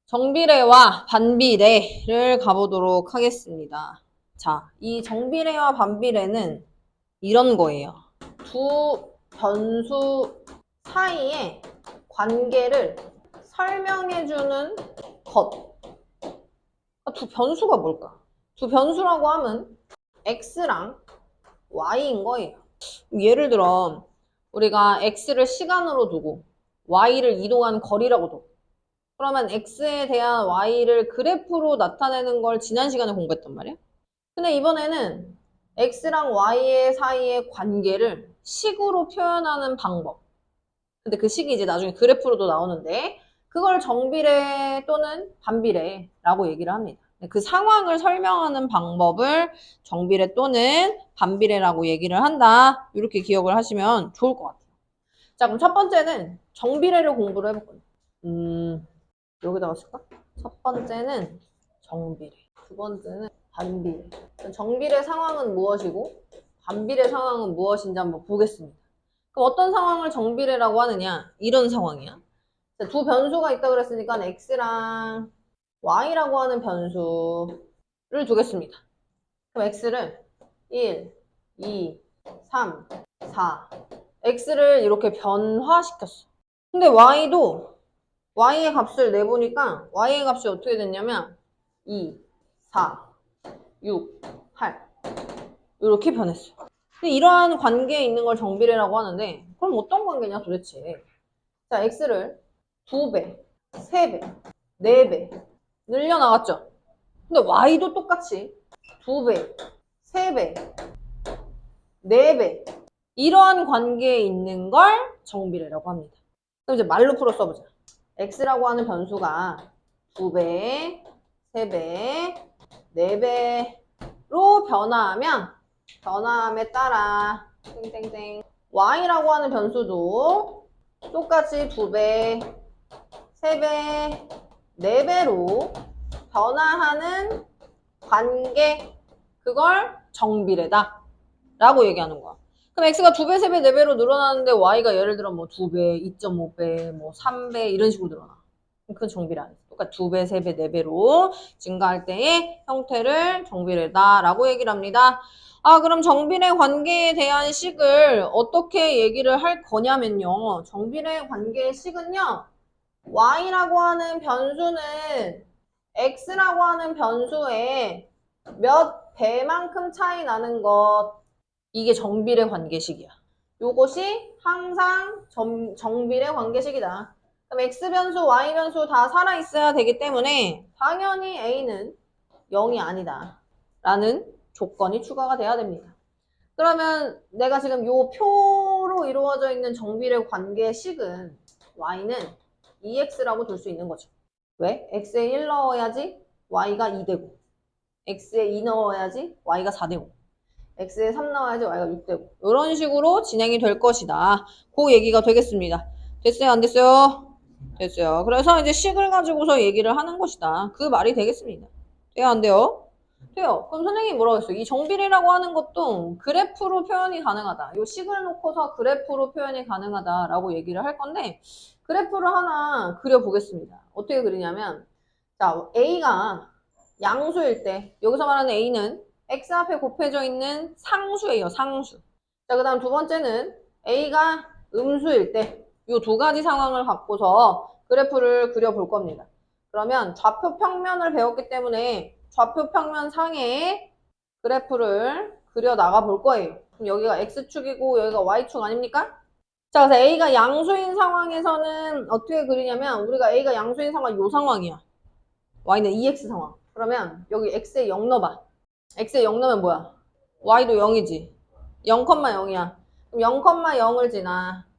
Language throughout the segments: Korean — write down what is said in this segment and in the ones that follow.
정비례와 반비례를 가보도록 하겠습니다. 자, 이 정비례와 반비례는 이런 거예요. 두 변수 사이의 관계를 설명해주는 것. 두 변수가 뭘까? 두 변수라고 하면 x랑 y인 거예요. 예를 들어 우리가 x를 시간으로 두고 y를 이동한 거리라고 두고 그러면 x에 대한 y를 그래프로 나타내는 걸 지난 시간에 공부했단 말이야. 근데 이번에는 x랑 y의 사이의 관계를 식으로 표현하는 방법. 근데 그 식이 이제 나중에 그래프로도 나오는데 그걸 정비례 또는 반비례라고 얘기를 합니다. 그 상황을 설명하는 방법을 정비례 또는 반비례라고 얘기를 한다. 이렇게 기억을 하시면 좋을 것 같아요. 자, 그럼 첫 번째는 정비례를 공부를 해볼 거예요. 여기다가 쓸까? 첫 번째는 정비례, 두 번째는 반비례. 정비례 상황은 무엇이고 반비례 상황은 무엇인지 한번 보겠습니다. 그럼 어떤 상황을 정비례라고 하느냐? 이런 상황이야. 두 변수가 있다고 그랬으니까 x랑 y라고 하는 변수를 두겠습니다. 그럼 x를 1, 2, 3, 4 x를 이렇게 변화시켰어. 근데 y의 값을 내보니까 y의 값이 어떻게 됐냐면 2, 4, 6, 8 이렇게 변했어요. 근데 이러한 관계에 있는 걸 정비례라고 하는데 그럼 어떤 관계냐 도대체. 자, x를 2배, 3배, 4배 늘려나갔죠. 근데 y도 똑같이 2배, 3배, 4배 이러한 관계에 있는 걸 정비례라고 합니다. 그럼 이제 말로 풀어 써보자. x라고 하는 변수가 2배, 3배, 4배로 변화함에 따라 땡땡땡 y라고 하는 변수도 똑같이 2배, 3배, 4배로 변화하는 관계 그걸 정비례다 라고 얘기하는 거야. 그럼 x가 2배, 3배, 4배로 늘어나는데 y가 예를 들어 뭐 2배, 2.5배, 뭐 3배 이런 식으로 늘어나. 그건 정비례 아니야. 똑같이 2배, 3배, 4배로 증가할 때의 형태를 정비례다라고 얘기를 합니다. 아, 그럼 정비례 관계에 대한 식을 어떻게 얘기를 할 거냐면요. 정비례 관계의 식은요. y라고 하는 변수는 x라고 하는 변수에 몇 배만큼 차이 나는 것. 이게 정비례 관계식이야. 요것이 항상 정비례 관계식이다. 그럼 x변수, y변수 다 살아있어야 되기 때문에 당연히 a는 0이 아니다. 라는 조건이 추가가 돼야 됩니다. 그러면 내가 지금 요 표로 이루어져 있는 정비례 관계식은 y는 2x라고 둘 수 있는 거죠. 왜? x에 1 넣어야지 y가 2 되고 x에 2 넣어야지 y가 4 되고 x에 3 나와야지 y가 6 되고 이런 식으로 진행이 될 것이다. 그 얘기가 되겠습니다. 됐어요? 안 됐어요? 됐어요. 그래서 이제 식을 가지고서 얘기를 하는 것이다. 그 말이 되겠습니다. 돼요? 안 돼요? 돼요. 그럼 선생님이 뭐라고 했어요? 이 정비례라고 하는 것도 그래프로 표현이 가능하다. 이 식을 놓고서 그래프로 표현이 가능하다라고 얘기를 할 건데 그래프를 하나 그려보겠습니다. 어떻게 그리냐면 자, A가 양수일 때 여기서 말하는 A는 x 앞에 곱해져 있는 상수예요. 상수. 자, 그 다음 두 번째는 A가 음수일 때 이 두 가지 상황을 갖고서 그래프를 그려볼 겁니다. 그러면 좌표 평면을 배웠기 때문에 좌표 평면 상에 그래프를 그려 나가 볼 거예요. 그럼 여기가 X축이고 여기가 Y축 아닙니까? 자, 그래서 A가 양수인 상황에서는 어떻게 그리냐면 우리가 A가 양수인 상황 이 상황이야. Y는 2X 상황. 그러면 여기 X에 0 넣어봐. X에 0 넣으면 뭐야? Y도 0이지. 0,0이야. 그럼 0,0을 지나.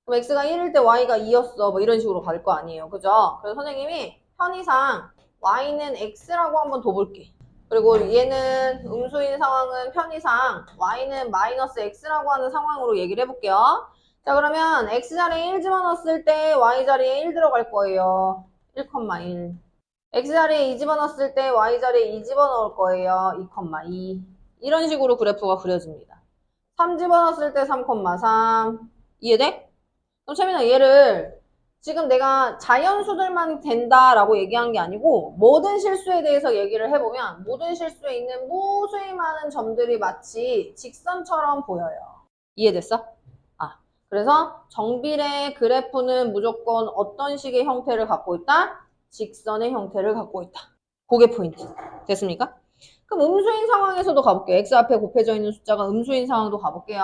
그럼 X가 1일 때 Y가 2였어. 뭐 이런 식으로 갈 거 아니에요. 그죠? 그래서 선생님이 편의상 Y는 X라고 한번 둬볼게. 그리고 얘는 음수인 상황은 편의상 Y는 마이너스 X라고 하는 상황으로 얘기를 해볼게요. 자, 그러면 X자리에 1 집어넣었을 때 Y자리에 1 들어갈 거예요. 1,1. X자리에 2 집어넣었을 때 Y자리에 2 집어넣을 거예요. 2,2. 이런 식으로 그래프가 그려집니다. 3 집어넣었을 때 3,3. 이해돼? 그럼 채민아 얘를 지금 내가 자연수들만 된다라고 얘기한 게 아니고 모든 실수에 대해서 얘기를 해보면 모든 실수에 있는 무수히 많은 점들이 마치 직선처럼 보여요. 이해됐어? 그래서 정비례 그래프는 무조건 어떤 식의 형태를 갖고 있다? 직선의 형태를 갖고 있다. 그게 포인트. 됐습니까? 그럼 음수인 상황에서도 가볼게요. x 앞에 곱해져 있는 숫자가 음수인 상황도 가볼게요.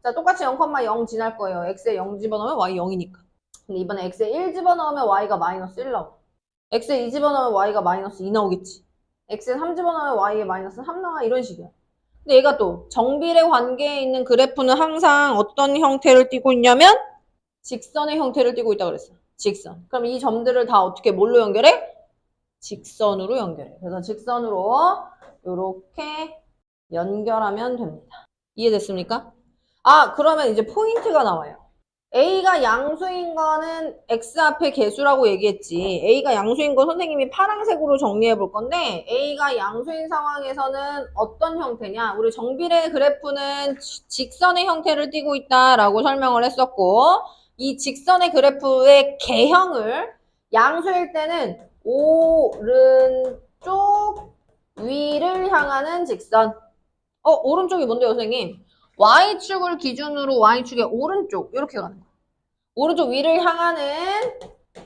자, 똑같이 0,0 지날 거예요. x에 0 집어넣으면 y 0이니까. 근데 이번에 x에 1 집어넣으면 y가 마이너스 1 나오고 x에 2 집어넣으면 y가 마이너스 2 나오겠지. x에 3 집어넣으면 y에 마이너스 3 나와. 이런 식이야. 근데 얘가 또 정비례 관계에 있는 그래프는 항상 어떤 형태를 띠고 있냐면 직선의 형태를 띠고 있다고 그랬어. 직선. 그럼 이 점들을 다 어떻게 뭘로 연결해? 직선으로 연결해. 그래서 직선으로 이렇게 연결하면 됩니다. 이해됐습니까? 그러면 이제 포인트가 나와요. A가 양수인 거는 X 앞에 개수라고 얘기했지. A가 양수인 거 선생님이 파란색으로 정리해 볼 건데 A가 양수인 상황에서는 어떤 형태냐? 우리 정비례 그래프는 직선의 형태를 띠고 있다라고 설명을 했었고 이 직선의 그래프의 개형을 양수일 때는 오른쪽 위를 향하는 직선. 오른쪽이 뭔데요, 선생님? Y축을 기준으로 Y축의 오른쪽 이렇게 가는 거야. 오른쪽 위를 향하는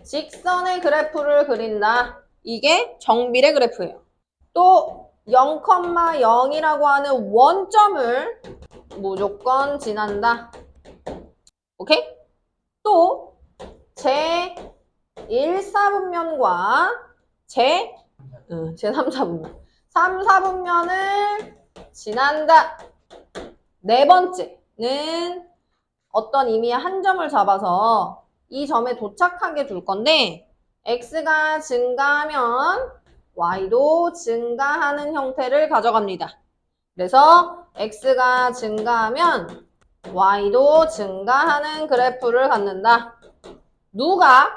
직선의 그래프를 그린다. 이게 정비례 그래프예요. 또 0,0이라고 하는 원점을 무조건 지난다. 오케이? 또 제 1, 4분면과 제 3, 4분면 3, 4분면을 지난다. 네 번째는 어떤 의미의 한 점을 잡아서 이 점에 도착하게 둘 건데 x가 증가하면 y도 증가하는 형태를 가져갑니다. 그래서 x가 증가하면 y도 증가하는 그래프를 갖는다. 누가?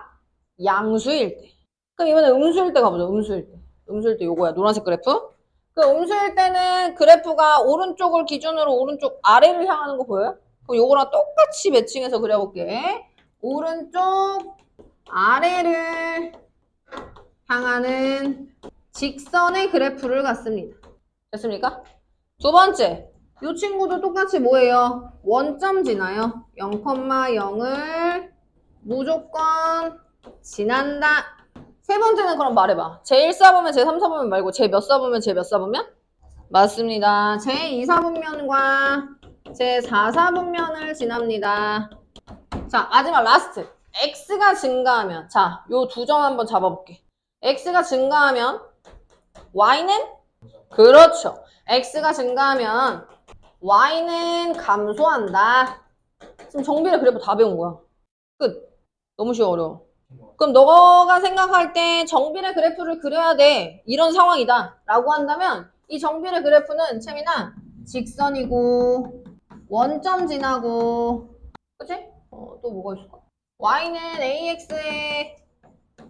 양수일 때. 그럼 이번에 음수일 때 가보자. 음수일 때. 음수일 때 요거야. 노란색 그래프. 그 음수일 때는 그래프가 오른쪽을 기준으로 오른쪽 아래를 향하는 거 보여요? 그럼 요거랑 똑같이 매칭해서 그려볼게. 오른쪽 아래를 향하는 직선의 그래프를 갖습니다. 됐습니까? 두 번째, 이 친구도 똑같이 뭐예요? 원점 지나요. 0,0을 무조건 지난다. 세 번째는 그럼 말해봐. 제1 사보면 제3 사보면 말고 제 몇 사보면 제 몇 사보면? 맞습니다. 제2 사분면과 제4 사분면을 지납니다. 자, 마지막 라스트. x가 증가하면 자, 요 두 점 한번 잡아볼게. x가 증가하면 y는? 그렇죠. x가 증가하면 y는 감소한다. 지금 정비례 그래프 다 배운 거야. 끝. 너무 쉬워, 어려워. 그럼 너가 생각할 때 정비례 그래프를 그려야 돼. 이런 상황이다. 라고 한다면 이 정비례 그래프는 채민아 직선이고 원점 지나고 그치? 또 뭐가 있을까? y는 ax의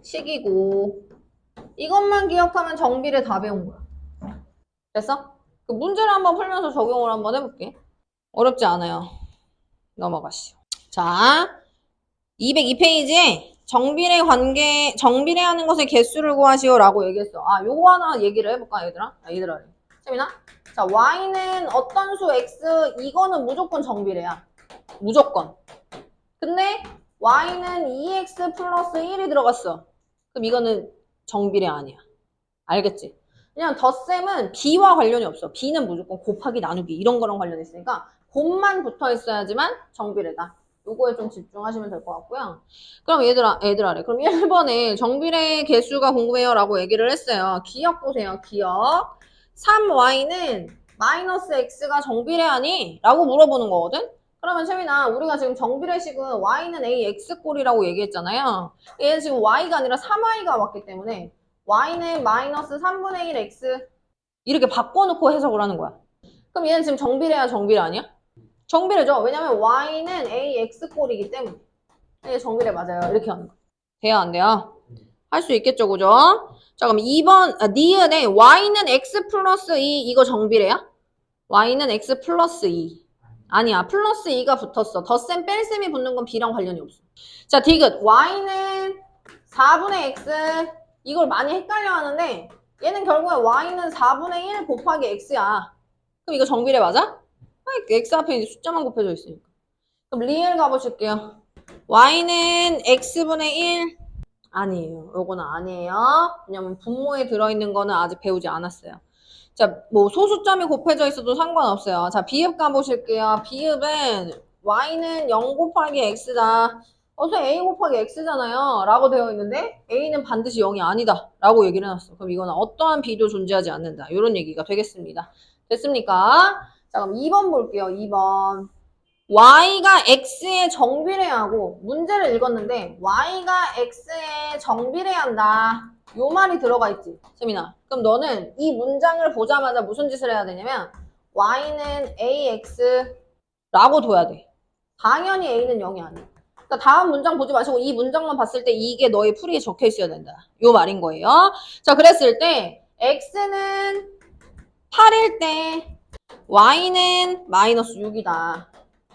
식이고 이것만 기억하면 정비례 다 배운 거야. 됐어? 그 문제를 한번 풀면서 적용을 한번 해볼게. 어렵지 않아요. 넘어가시죠. 자, 202페이지에 정비례 관계, 정비례하는 것의 개수를 구하시오 라고 얘기했어. 요거 하나 얘기를 해볼까, 얘들아? 얘들아. 채민아? 자, y는 어떤 수 x, 이거는 무조건 정비례야. 무조건. 근데 y는 2x 플러스 1이 들어갔어. 그럼 이거는 정비례 아니야. 알겠지? 그냥 덧셈은 b와 관련이 없어. b는 무조건 곱하기 나누기 이런 거랑 관련이 있으니까 곱만 붙어 있어야지만 정비례다. 요거에 좀 집중하시면 될 것 같고요. 그럼 얘들아래. 그럼 1번에 정비례 개수가 궁금해요 라고 얘기를 했어요. 기억 보세요. 기억. 3y는 마이너스 x가 정비례하니? 라고 물어보는 거거든? 그러면 채민아, 우리가 지금 정비례식은 y는 ax꼴이라고 얘기했잖아요. 얘는 지금 y가 아니라 3y가 왔기 때문에 y는 마이너스 3분의 1 x 이렇게 바꿔놓고 해석을 하는 거야. 그럼 얘는 지금 정비례야, 정비례 아니야? 정비례죠. 왜냐면 y는 ax꼴이기 때문에. 얘 정비례 맞아요. 이렇게 하는 거. 돼요, 안 돼요? 할 수 있겠죠, 그죠? 자, 그럼 2번, 니은에 y는 x 플러스 2 이거 정비례야? y는 x 플러스 2. 아니야. 플러스 2가 붙었어. 덧셈 뺄셈이 붙는 건 B랑 관련이 없어. 자, 디귿. Y는 4분의 X. 이걸 많이 헷갈려 하는데 얘는 결국에 Y는 4분의 1 곱하기 X야. 그럼 이거 정비례 맞아? X 앞에 이제 숫자만 곱해져 있으니까. 그럼 리을 가보실게요. Y는 X분의 1. 아니에요. 요거는 아니에요. 왜냐면 분모에 들어있는 거는 아직 배우지 않았어요. 자, 뭐 소수점이 곱해져 있어도 상관없어요. 자, 비읍 가보실게요. 비읍은 y는 0 곱하기 x다. 어서 a 곱하기 x잖아요. 라고 되어 있는데 a는 반드시 0이 아니다. 라고 얘기를 해놨어. 그럼 이거는 어떠한 b도 존재하지 않는다. 이런 얘기가 되겠습니다. 됐습니까? 자, 그럼 2번 볼게요. 2번. y가 x에 정비례하고 문제를 읽었는데 y가 x에 정비례한다. 요 말이 들어가 있지. 세민아. 그럼 너는 이 문장을 보자마자 무슨 짓을 해야 되냐면 y는 ax라고 둬야 돼. 당연히 a는 0이 아니야. 그러니까 다음 문장 보지 마시고 이 문장만 봤을 때 이게 너의 풀이에 적혀 있어야 된다. 요 말인 거예요. 자, 그랬을 때 x는 8일 때 y는 마이너스 6이다.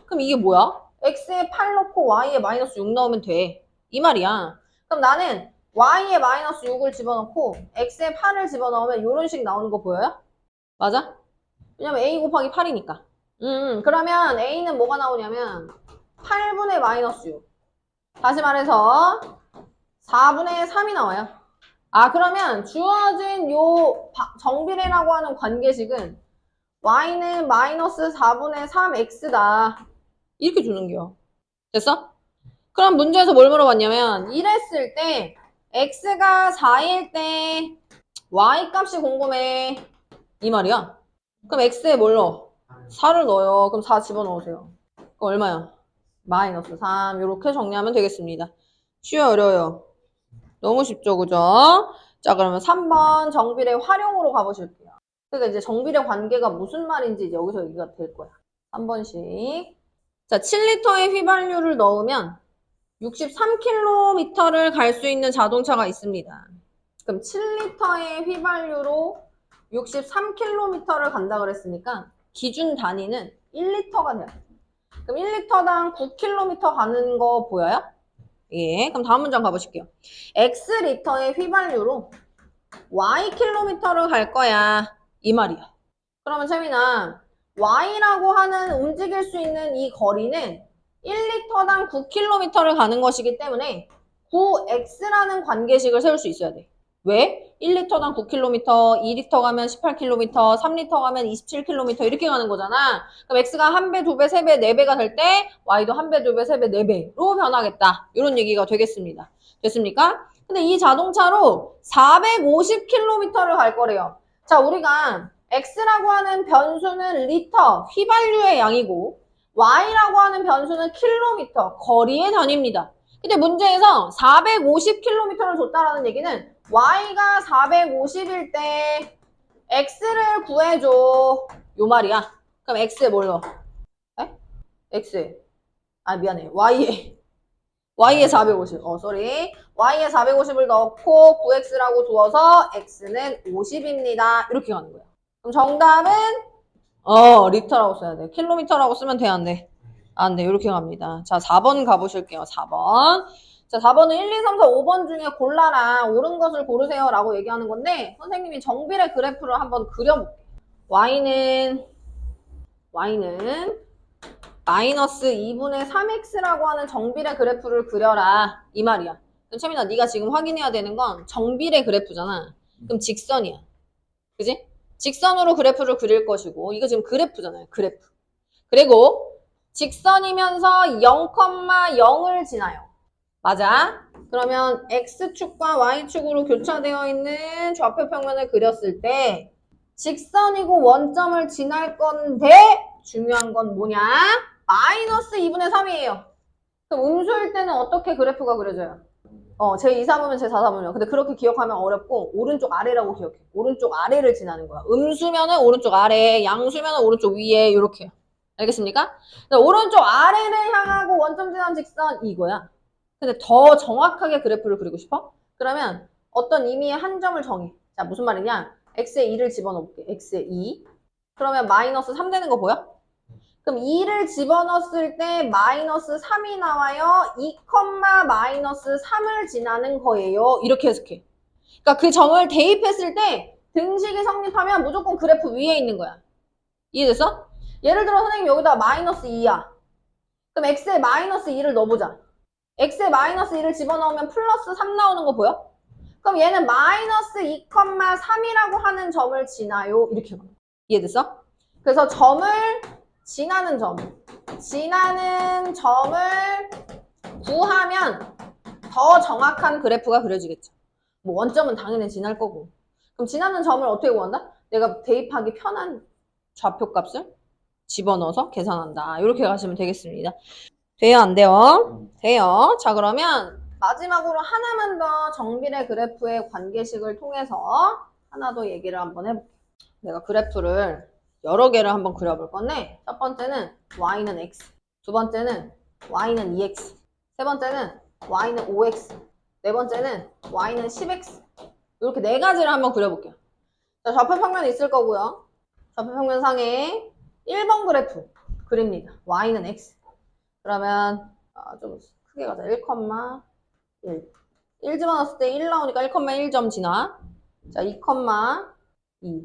그럼 이게 뭐야? x에 8 넣고 y에 마이너스 6 넣으면 돼. 이 말이야. 그럼 나는 y에 마이너스 6을 집어넣고 x에 8을 집어넣으면 이런 식 나오는 거 보여요? 맞아? 왜냐면 a 곱하기 8이니까. 그러면 a는 뭐가 나오냐면 8분의 마이너스 6. 다시 말해서 4분의 3이 나와요. 아, 그러면 주어진 요 정비례라고 하는 관계식은 y는 마이너스 4분의 3x다. 이렇게 주는겨. 됐어? 그럼 문제에서 뭘 물어봤냐면 이랬을 때 x가 4일 때 y 값이 궁금해. 이 말이야. 그럼 x에 뭘 넣어? 4를 넣어요. 그럼 4 집어넣으세요. 그럼 얼마야? 마이너스 3. 이렇게 정리하면 되겠습니다. 쉬워요, 어려워요? 너무 쉽죠, 그죠? 자, 그러면 3번 정비례 활용으로 가보실게요. 그러니까 이제 정비례 관계가 무슨 말인지 이제 여기서 얘기가 될 거야. 3번씩. 자, 7리터의 휘발유를 넣으면 63km를 갈 수 있는 자동차가 있습니다. 그럼 7리터의 휘발유로 63km를 간다 그랬으니까 기준 단위는 1리터가 돼요. 그럼 1리터당 9km 가는 거 보여요? 예, 그럼 다음 문장 가보실게요. X리터의 휘발유로 Y킬로미터를 갈 거야. 이 말이야. 그러면 채민아, Y라고 하는 움직일 수 있는 이 거리는 1리터당 9km를 가는 것이기 때문에 9x라는 관계식을 세울 수 있어야 돼. 왜? 1리터당 9km, 2리터 가면 18km, 3리터 가면 27km 이렇게 가는 거잖아. 그럼 x가 1배, 2배, 3배, 4배가 될 때 y도 1배, 2배, 3배, 4배로 변하겠다. 이런 얘기가 되겠습니다. 됐습니까? 근데 이 자동차로 450km를 갈 거래요. 자, 우리가 x라고 하는 변수는 리터, 휘발유의 양이고 y라고 하는 변수는 킬로미터, 거리의 단위입니다. 근데 문제에서 450km를 줬다라는 얘기는 y가 450일 때 x를 구해줘. 요 말이야. 그럼 x에 뭘 넣어? 에? x에. 아, 미안해. y에 450. 쏘리. y에 450을 넣고 9x라고 두어서 x는 50입니다. 이렇게 가는 거야. 그럼 정답은 리터라고 써야 돼. 킬로미터라고 쓰면 돼, 안 돼? 안 돼. 이렇게 갑니다. 자, 4번 가보실게요. 4번. 자, 4번은 1, 2, 3, 4, 5번 중에 골라라. 옳은 것을 고르세요. 라고 얘기하는 건데 선생님이 정비례 그래프를 한번 그려볼게요. y는 마이너스 2분의 3x라고 하는 정비례 그래프를 그려라. 이 말이야. 그럼 채민아, 네가 지금 확인해야 되는 건 정비례 그래프잖아. 그럼 직선이야. 그지? 직선으로 그래프를 그릴 것이고 이거 지금 그래프잖아요. 그래프. 그리고 직선이면서 0,0을 지나요. 맞아? 그러면 x축과 y축으로 교차되어 있는 좌표 평면을 그렸을 때 직선이고 원점을 지날 건데 중요한 건 뭐냐? 마이너스 2분의 3이에요. 그럼 음수일 때는 어떻게 그래프가 그려져요? 제2사분면 제4사분면. 근데 그렇게 기억하면 어렵고 오른쪽 아래라고 기억해. 오른쪽 아래를 지나는 거야. 음수면은 오른쪽 아래, 양수면은 오른쪽 위에 이렇게. 알겠습니까? 오른쪽 아래를 향하고 원점 지난 직선 이거야. 근데 더 정확하게 그래프를 그리고 싶어? 그러면 어떤 의미의 한 점을 정해. 자, 무슨 말이냐? x에 2를 집어넣을게. x에 2. 그러면 마이너스 3 되는 거 보여? 그럼 2를 집어넣었을 때 마이너스 3이 나와요. 2, 마이너스 3을 지나는 거예요. 이렇게 해석해. 그러니까 그 점을 대입했을 때 등식이 성립하면 무조건 그래프 위에 있는 거야. 이해됐어? 예를 들어 선생님 여기다 마이너스 2야. 그럼 x에 마이너스 2를 넣어보자. x에 마이너스 2를 집어넣으면 플러스 3 나오는 거 보여? 그럼 얘는 마이너스 2, 3이라고 하는 점을 지나요. 이렇게 하는 거야. 이해됐어? 그래서 점을 지나는 점을 구하면 더 정확한 그래프가 그려지겠죠. 뭐 원점은 당연히 지날 거고. 그럼 지나는 점을 어떻게 구한다? 내가 대입하기 편한 좌표값을 집어넣어서 계산한다. 이렇게 가시면 되겠습니다. 돼요? 안 돼요? 돼요. 자, 그러면 마지막으로 하나만 더 정비례 그래프의 관계식을 통해서 하나 더 얘기를 한번 해볼게요. 내가 그래프를 여러 개를 한번 그려볼 건데 첫 번째는 y는 x, 두 번째는 y는 2x, 세 번째는 y는 5x, 네 번째는 y는 10x. 이렇게 네 가지를 한번 그려볼게요. 자, 좌표평면이 있을 거고요. 좌표평면상에 1번 그래프 그립니다. y는 x. 그러면 좀 크게 가자. 1, 1 집어넣었을 때 1 나오니까 1,1점 지나. 자, 2, 2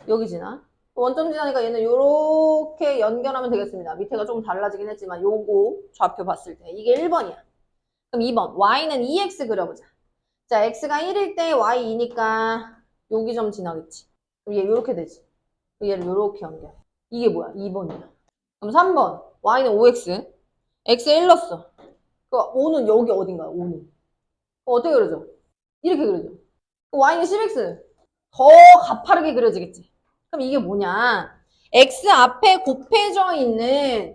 여기 지나. 원점 지나니까 얘는 이렇게 연결하면 되겠습니다. 밑에가 조금 달라지긴 했지만 요거 좌표 봤을 때 이게 1번이야. 그럼 2번 y는 2x 그려보자. 자, x가 1일 때 y 2니까 여기 점 지나겠지. 그럼 얘 이렇게 되지. 그럼 얘를 이렇게 연결. 이게 뭐야? 2번이야. 그럼 3번 y는 5x. x에 1 넣었어. 그 5는 여기 어딘가요? 5는. 어떻게 그려져? 이렇게 그려져. y는 10x. 더 가파르게 그려지겠지. 그럼 이게 뭐냐? x 앞에 곱해져 있는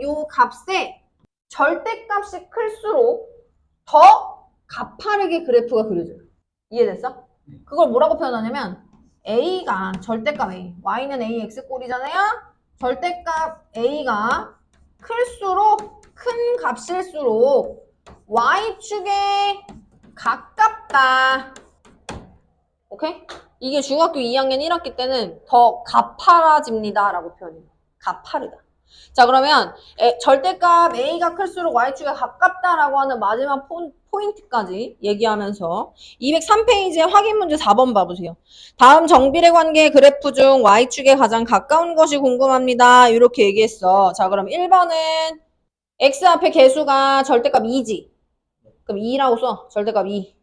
요 값에 절대값이 클수록 더 가파르게 그래프가 그려져요. 이해됐어? 그걸 뭐라고 표현하냐면 a가 절대값 a, y는 a x 꼴이잖아요. 절대값 a가 클수록 큰 값일수록 y축에 가깝다. 오케이? 이게 중학교 2학년 1학기 때는 더 가파라집니다 라고 표현해요. 가파르다. 자, 그러면 절대값 a가 클수록 y축에 가깝다라고 하는 마지막 포인트까지 얘기하면서 203페이지에 확인 문제 4번 봐보세요. 다음 정비례 관계 그래프 중 y축에 가장 가까운 것이 궁금합니다. 이렇게 얘기했어. 자, 그럼 1번은 x 앞에 개수가 절대값 2지. 그럼 2라고 써. 절대값 2.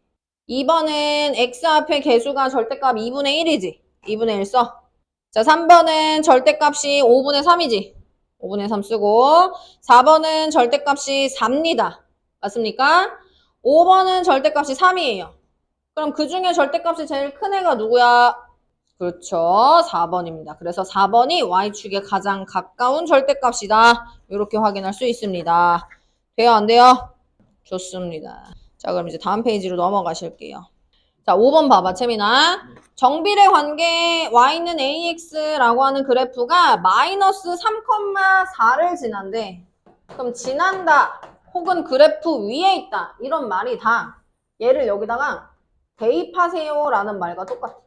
2번은 x 앞에 개수가 절대값 2분의 1이지. 2분의 1 써. 자, 3번은 절대값이 5분의 3이지. 5분의 3 쓰고 4번은 절대값이 4입니다. 맞습니까? 5번은 절대값이 3이에요. 그럼 그 중에 절대값이 제일 큰 애가 누구야? 그렇죠. 4번입니다. 그래서 4번이 y축에 가장 가까운 절대값이다. 이렇게 확인할 수 있습니다. 돼요? 안 돼요? 좋습니다. 자, 그럼 이제 다음 페이지로 넘어가실게요. 자, 5번 봐봐, 채민아. 정비례 관계 y는 ax라고 하는 그래프가 마이너스 3,4를 지난대. 그럼 지난다 혹은 그래프 위에 있다 이런 말이 다 얘를 여기다가 대입하세요 라는 말과 똑같아.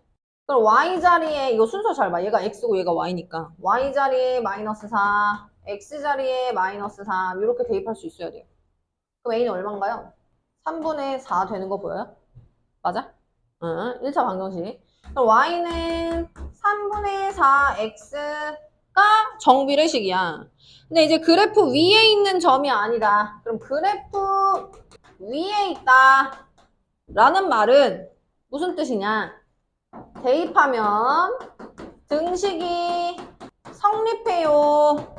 그럼 y자리에 이거 순서 잘 봐. 얘가 x고 얘가 y니까 y자리에 마이너스 4, x자리에 마이너스 3 이렇게 대입할 수 있어야 돼요. 그럼 a는 얼마인가요? 3분의 4 되는 거 보여요? 맞아? 응, 1차 방정식. 그럼 y는 3분의 4x가 정비례식이야. 근데 이제 그래프 위에 있는 점이 아니다. 그럼 그래프 위에 있다 라는 말은 무슨 뜻이냐? 대입하면 등식이 성립해요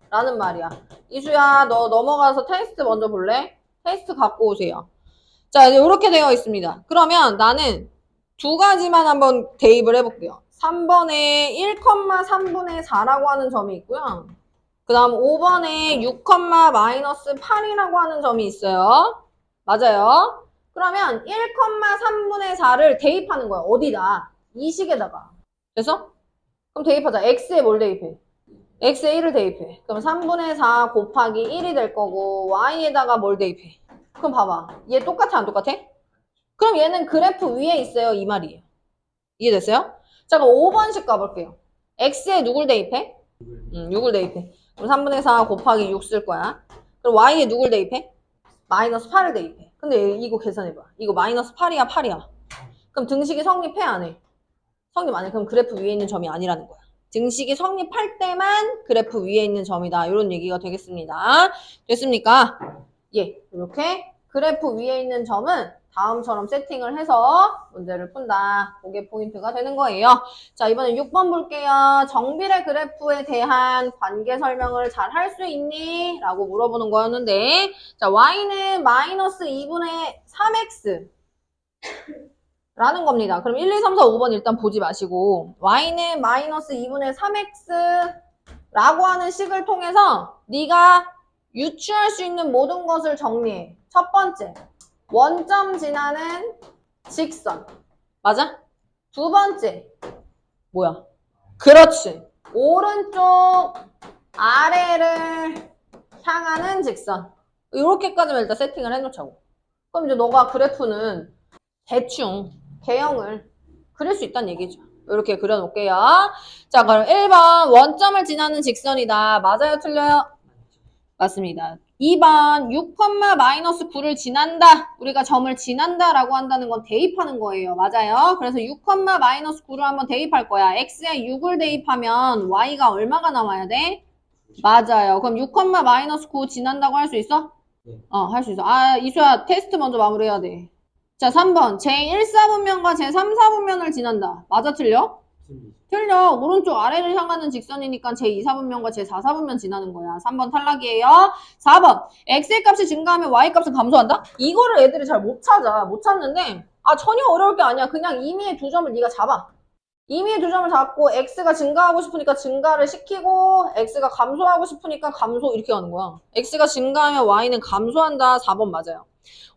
라는 말이야. 이수야, 너 넘어가서 테스트 먼저 볼래? 테스트 갖고 오세요. 자, 이렇게 되어 있습니다. 그러면 나는 두 가지만 한번 대입을 해볼게요. 3번에 1,3분의 4라고 하는 점이 있고요. 그 다음 5번에 6, 마이너스 8이라고 하는 점이 있어요. 맞아요. 그러면 1,3분의 4를 대입하는 거야. 어디다? 이 식에다가. 그래서? 그럼 대입하자. x에 뭘 대입해? x에 1을 대입해. 그럼 3분의 4 곱하기 1이 될 거고 y에다가 뭘 대입해? 그럼 봐봐. 얘 똑같아 안 똑같아? 그럼 얘는 그래프 위에 있어요 이 말이에요. 이해됐어요? 자, 그럼 5번씩 가볼게요. x에 누굴 대입해? 6을 대입해. 그럼 3분의 4 곱하기 6 쓸 거야. 그럼 y에 누굴 대입해? 마이너스 8을 대입해. 근데 이거 계산해봐. 이거 마이너스 8이야, 8이야. 그럼 등식이 성립해, 안 해? 성립 안 해. 그럼 그래프 위에 있는 점이 아니라는 거야. 등식이 성립할 때만 그래프 위에 있는 점이다. 이런 얘기가 되겠습니다. 됐습니까? 예, 이렇게 그래프 위에 있는 점은 다음처럼 세팅을 해서 문제를 푼다. 그게 포인트가 되는 거예요. 자, 이번엔 6번 볼게요. 정비례 그래프에 대한 관계 설명을 잘 할 수 있니? 라고 물어보는 거였는데, 자, y는 마이너스 2분의 3x 라는 겁니다. 그럼 1, 2, 3, 4, 5번 일단 보지 마시고 y는 마이너스 2분의 3x 라고 하는 식을 통해서 네가 유추할 수 있는 모든 것을 정리해. 첫 번째, 원점 지나는 직선. 맞아? 두 번째, 뭐야? 그렇지. 오른쪽 아래를 향하는 직선. 이렇게까지만 일단 세팅을 해놓자고. 그럼 이제 너가 그래프는 대충 개형을 그릴 수 있다는 얘기죠. 이렇게 그려놓을게요. 자, 그럼 1번 원점을 지나는 직선이다. 맞아요? 틀려요? 맞습니다. 2번 6, 마이너스 9를 지난다. 우리가 점을 지난다라고 한다는 건 대입하는 거예요. 맞아요? 그래서 6, 마이너스 9를 한번 대입할 거야. x에 6을 대입하면 y가 얼마가 나와야 돼? 맞아요. 그럼 6, 마이너스 9 지난다고 할 수 있어? 할 수 있어. 아, 이수야 테스트 먼저 마무리해야 돼. 자, 3번. 제1사분면과 제3사분면을 지난다. 맞아, 틀려? 틀려. 오른쪽 아래를 향하는 직선이니까 제2사분면과 제4사분면 지나는 거야. 3번 탈락이에요. 4번. x의 값이 증가하면 y 값은 감소한다? 이거를 애들이 잘 못 찾아. 못 찾는데 전혀 어려울 게 아니야. 그냥 임의의 두 점을 네가 잡아. 임의의 두 점을 잡고 x가 증가하고 싶으니까 증가를 시키고 x가 감소하고 싶으니까 감소 이렇게 가는 거야. x가 증가하면 y는 감소한다. 4번 맞아요.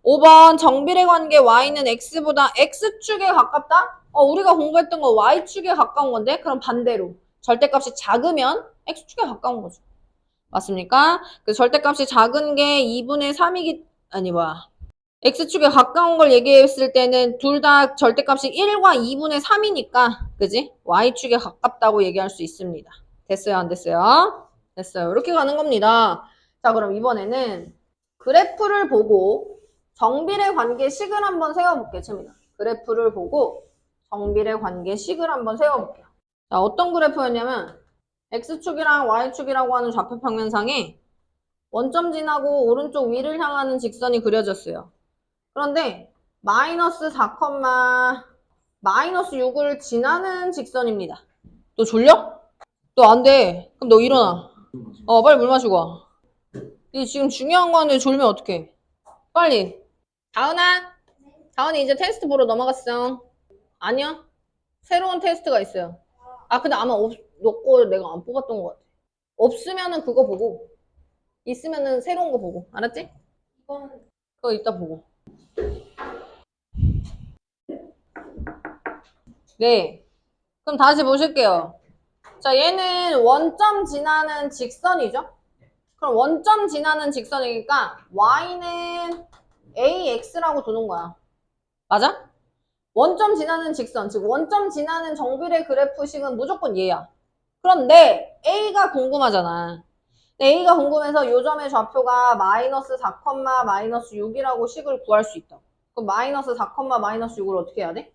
5번 정비례 관계 y는 x보다 x축에 가깝다? 우리가 공부했던 거 y축에 가까운 건데 그럼 반대로 절대값이 작으면 x축에 가까운 거죠. 맞습니까? 그 절대값이 작은 게 2분의 3이기 x축에 가까운 걸 얘기했을 때는 둘 다 절대값이 1과 2분의 3이니까 그지? y축에 가깝다고 얘기할 수 있습니다. 됐어요? 안 됐어요? 됐어요. 이렇게 가는 겁니다. 자, 그럼 이번에는 그래프를 보고 정비례 관계식을 한번 세워볼게요. 재민아. 그래프를 보고 정비례 관계식을 한번 세워볼게요. 자, 어떤 그래프였냐면 x축이랑 y축이라고 하는 좌표 평면상에 원점 지나고 오른쪽 위를 향하는 직선이 그려졌어요. 그런데 마이너스 4, 마이너스 6을 지나는 직선입니다. 너 졸려? 너 안 돼. 그럼 너 일어나. 빨리 물 마시고 와. 이 지금 중요한 거 하는데 졸면 어떡해. 빨리. 다은아. 다은이 이제 테스트 보러 넘어갔어. 아니야. 새로운 테스트가 있어요. 근데 아마 너 거 내가 안 뽑았던 것 같아. 없으면은 그거 보고 있으면은 새로운 거 보고. 알았지? 그거 이따 보고. 네. 그럼 다시 보실게요. 자, 얘는 원점 지나는 직선이죠? 그럼 원점 지나는 직선이니까 y는 ax라고 두는 거야. 맞아? 원점 지나는 직선, 즉 원점 지나는 정비례 그래프식은 무조건 얘야. 그런데 a가 궁금하잖아. a가 궁금해서 요 점의 좌표가 마이너스 4, 마이너스 6이라고 식을 구할 수 있다. 그럼 마이너스 4, 마이너스 6을 어떻게 해야 돼?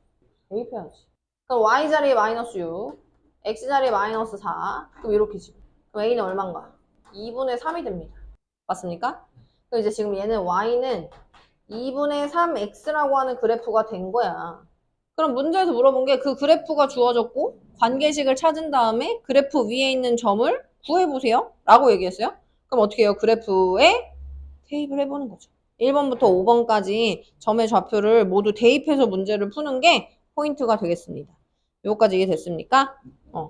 대입해야지. 그럼 y 자리에 마이너스 6, x 자리에 마이너스 4. 그럼 이렇게 지금. 그럼 a는 얼마인가? 2분의 3이 됩니다. 맞습니까? 그럼 이제 지금 얘는 y는 2분의 3x라고 하는 그래프가 된 거야. 그럼 문제에서 물어본 게 그 그래프가 주어졌고 관계식을 찾은 다음에 그래프 위에 있는 점을 구해보세요. 라고 얘기했어요. 그럼 어떻게 해요? 그래프에 대입을 해보는 거죠. 1번부터 5번까지 점의 좌표를 모두 대입해서 문제를 푸는 게 포인트가 되겠습니다. 여기까지 이해됐습니까?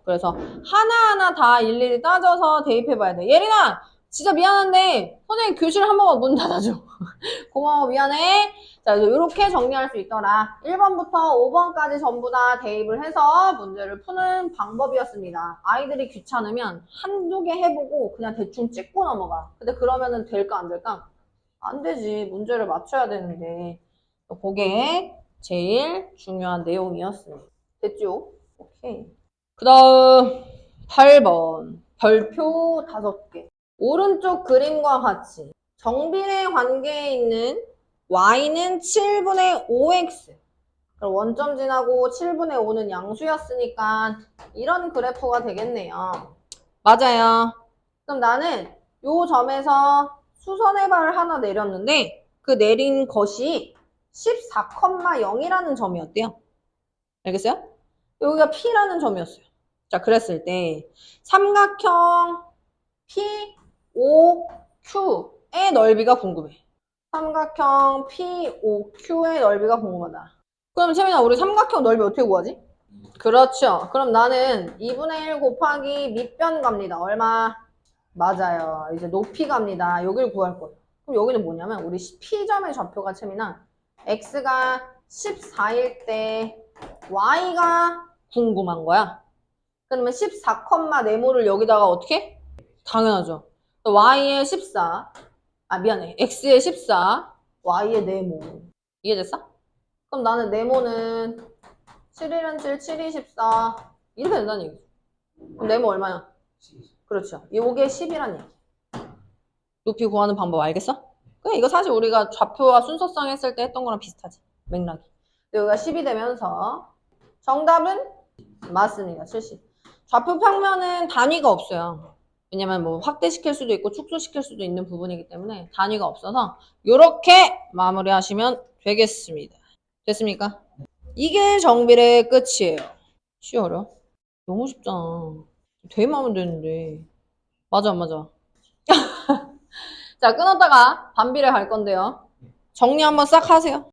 그래서 하나하나 다 일일이 따져서 대입해봐야 돼. 예린아! 진짜 미안한데 선생님 교실 한 번만 문 닫아줘. 고마워, 미안해. 자, 이렇게 정리할 수 있더라. 1번부터 5번까지 전부 다 대입을 해서 문제를 푸는 방법이었습니다. 아이들이 귀찮으면 한두 개 해보고 그냥 대충 찍고 넘어가. 근데 그러면은 될까 안 될까? 안 되지. 문제를 맞춰야 되는데. 그게 제일 중요한 내용이었습니다. 됐죠? 오케이. 그 다음 8번. 별표 5개. 오른쪽 그림과 같이 정비례 관계에 있는 y는 7분의 5x. 그럼 원점 지나고 7분의 5는 양수였으니까 이런 그래프가 되겠네요. 맞아요. 그럼 나는 요 점에서 수선의 발을 하나 내렸는데 그 내린 것이 14,0이라는 점이었대요. 알겠어요? 여기가 P라는 점이었어요. 자, 그랬을 때 삼각형 POQ의 넓이가 궁금해. 삼각형 POQ의 넓이가 궁금하다. 그럼 채민아, 우리 삼각형 넓이 어떻게 구하지? 그렇죠. 그럼 나는 2분의 1 곱하기 밑변 갑니다. 얼마? 맞아요. 이제 높이 갑니다. 여기를 구할 거예요. 그럼 여기는 뭐냐면 우리 P점의 좌표가 채민아 x가 14일 때 y가 궁금한 거야. 그러면 14,네모를 여기다가 어떻게? 당연하죠. y에 14, 미안해. x에 14, y에 네모. 이해됐어? 그럼 나는 네모는 7일은 7, 7이 14 이렇게 된다는 얘기죠. 그럼 네모 얼마야? 그렇죠. 요게 10이란 얘기. 높이 구하는 방법 알겠어? 그냥 이거 사실 우리가 좌표와 순서상 했을 때 했던 거랑 비슷하지. 맥락이. 여기가 10이 되면서 정답은 맞습니다. 70. 좌표 평면은 단위가 없어요. 왜냐면 뭐 확대시킬 수도 있고 축소시킬 수도 있는 부분이기 때문에 단위가 없어서 이렇게 마무리하시면 되겠습니다. 됐습니까? 이게 정비례의 끝이에요. 쉬워요? 너무 쉽잖아. 되게 하면 되는데. 맞아, 맞아. 자, 끊었다가 반비례 갈 건데요. 정리 한번 싹 하세요.